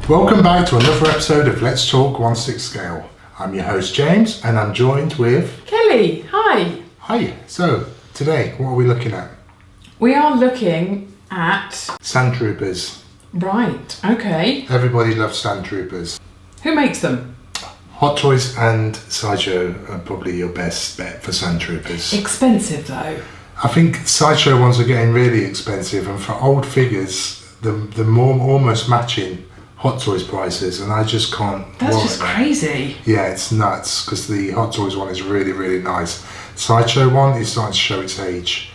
Welcome back to another episode of Let's Talk 1/6 Scale. I'm your host James and I'm joined with... Kelly, hi. Hi. So, today, what are we looking at? We are looking at... Sandtroopers. Right, okay. Everybody loves Sandtroopers. Who makes them? Hot Toys and Sideshow are probably your best bet for Sandtroopers. Expensive though. I think Sideshow ones are getting really expensive, and for old figures, the more almost matching Hot Toys prices, and I just can't. That's just crazy. Yeah, it's nuts because the Hot Toys one is really, really nice. Sideshow one is starting to show its age.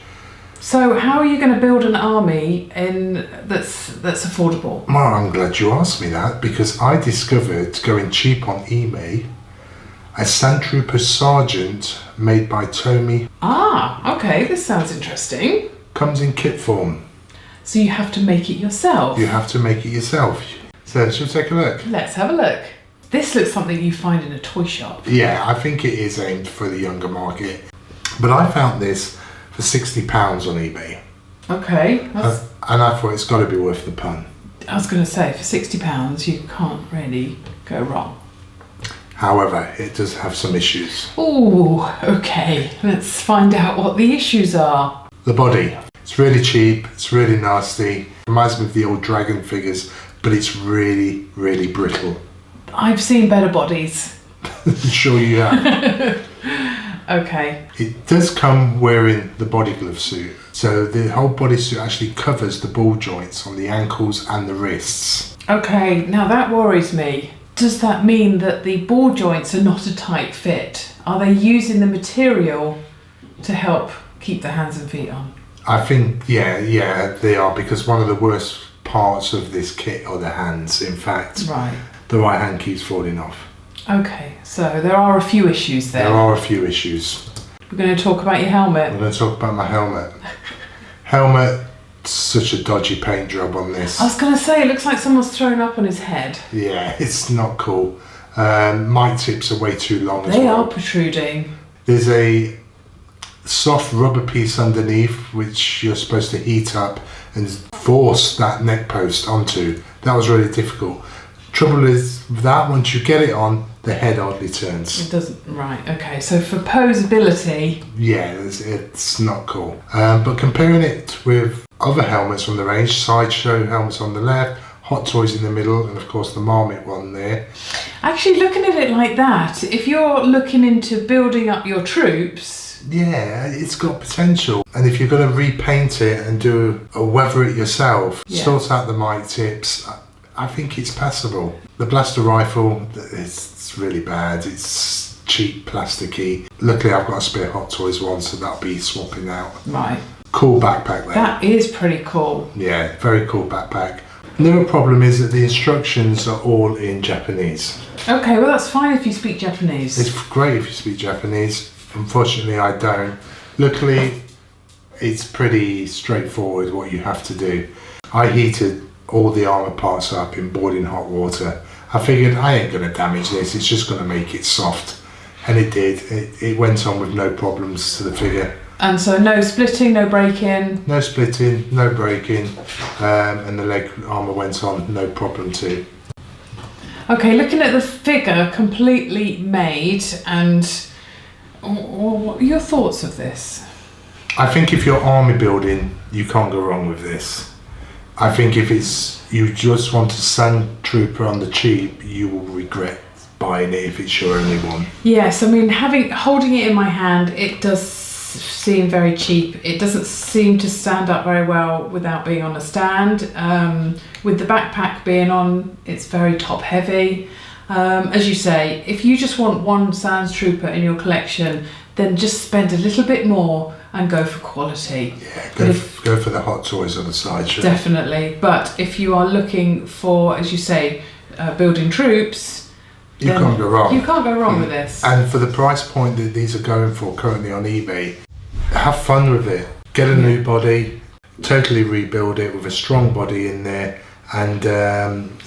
So how are you going to build an army that's affordable? Well, I'm glad you asked me that, because I discovered, going cheap on eBay, a Sandtrooper Sergeant made by Tomy. Ah, okay, this sounds interesting. Comes in kit form. So you have to make it yourself? You have to make it yourself. So, shall we take a look? Let's have a look. This looks something you find in a toy shop. Yeah, I think it is aimed for the younger market. But I found this for £60 on eBay. Okay. And I thought it's got to be worth the pun. I was going to say, for £60 you can't really go wrong. However, it does have some issues. Oh, okay. Let's find out what the issues are. The body. It's really cheap, it's really nasty. Reminds me of the old Dragon figures, but it's really, really brittle. I've seen better bodies. I'm sure you have. Okay. It does come wearing the body glove suit. So the whole bodysuit actually covers the ball joints on the ankles and the wrists. Okay, now that worries me. Does that mean that the ball joints are not a tight fit? Are they using the material to help keep the hands and feet on? I think, yeah, they are, because one of the worst parts of this kit are the hands. In fact, right. The right hand keeps falling off. Okay, so there are a few issues there. There are a few issues. We're going to talk about your helmet. We're going to talk about my helmet. Helmet, such a dodgy paint job on this. I was going to say, it looks like someone's thrown up on his head. Yeah, it's not cool. Mic tips are way too long as well. They are protruding. There's a soft rubber piece underneath which you're supposed to heat up and force that neck post onto. That was really difficult. Trouble is with that, once you get it on, the head hardly turns. It doesn't, right, okay. So for posability... Yeah, it's not cool. But comparing it with other helmets from the range, Sideshow helmets on the left, Hot Toys in the middle, and of course the Marmit one there. Actually, looking at it like that, if you're looking into building up your troops... Yeah, it's got potential. And if you're going to repaint it and do a weather it yourself, sort out the mic tips, I think it's passable. The blaster rifle, it's really bad. It's cheap, plasticky. Luckily, I've got a spare Hot Toys one, so that'll be swapping out. Right. Cool backpack there. That is pretty cool. Yeah, very cool backpack. The other problem is that the instructions are all in Japanese. Okay, well that's fine if you speak Japanese. It's great if you speak Japanese. Unfortunately, I don't. Luckily, it's pretty straightforward what you have to do. I heated all the armour parts up in boiling hot water. I figured I ain't going to damage this, it's just going to make it soft. And it did. It went on with no problems to the figure. And so no splitting, no breaking? No splitting, no breaking. And the leg armour went on, no problem too. Okay, looking at the figure, completely made, and what are your thoughts of this? I think if you're army building, you can't go wrong with this. I think if you just want a Sandtrooper on the cheap, you will regret buying it if it's your only one. Yes, I mean, holding it in my hand, it does seem very cheap. It doesn't seem to stand up very well without being on a stand. With the backpack being on, it's very top heavy. As you say, if you just want one Sandtrooper in your collection, then just spend a little bit more and go for quality. Yeah, go for the Hot Toys on the Sideshow. Definitely, but if you are looking for, as you say, building troops, you can't go wrong. You can't go wrong with this. And for the price point that these are going for currently on eBay, have fun with it. Get a new body, totally rebuild it with a strong body in there, and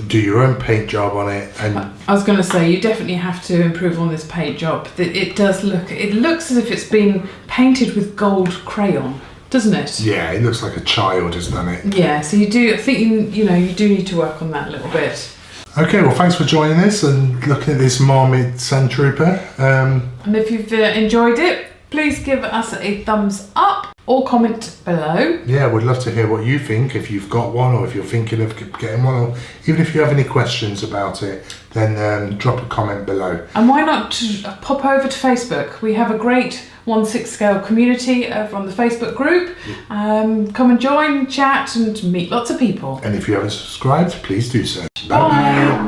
do your own paint job on it. And I was going to say, you definitely have to improve on this paint job. It looks as if it's been painted with gold crayon, doesn't it? Yeah, it looks like a child has done it. Yeah, so you do, I think you do need to work on that a little bit. Okay, well, thanks for joining us and looking at this Marmit Sandtrooper. And if you've enjoyed it, please give us a thumbs up or comment below. Yeah, we'd love to hear what you think, if you've got one or if you're thinking of getting one, or even if you have any questions about it, then drop a comment below. And why not pop over to Facebook? We have a great 1/6 scale community over on the Facebook group. Come and join, chat and meet lots of people. And if you haven't subscribed, please do so. Bye.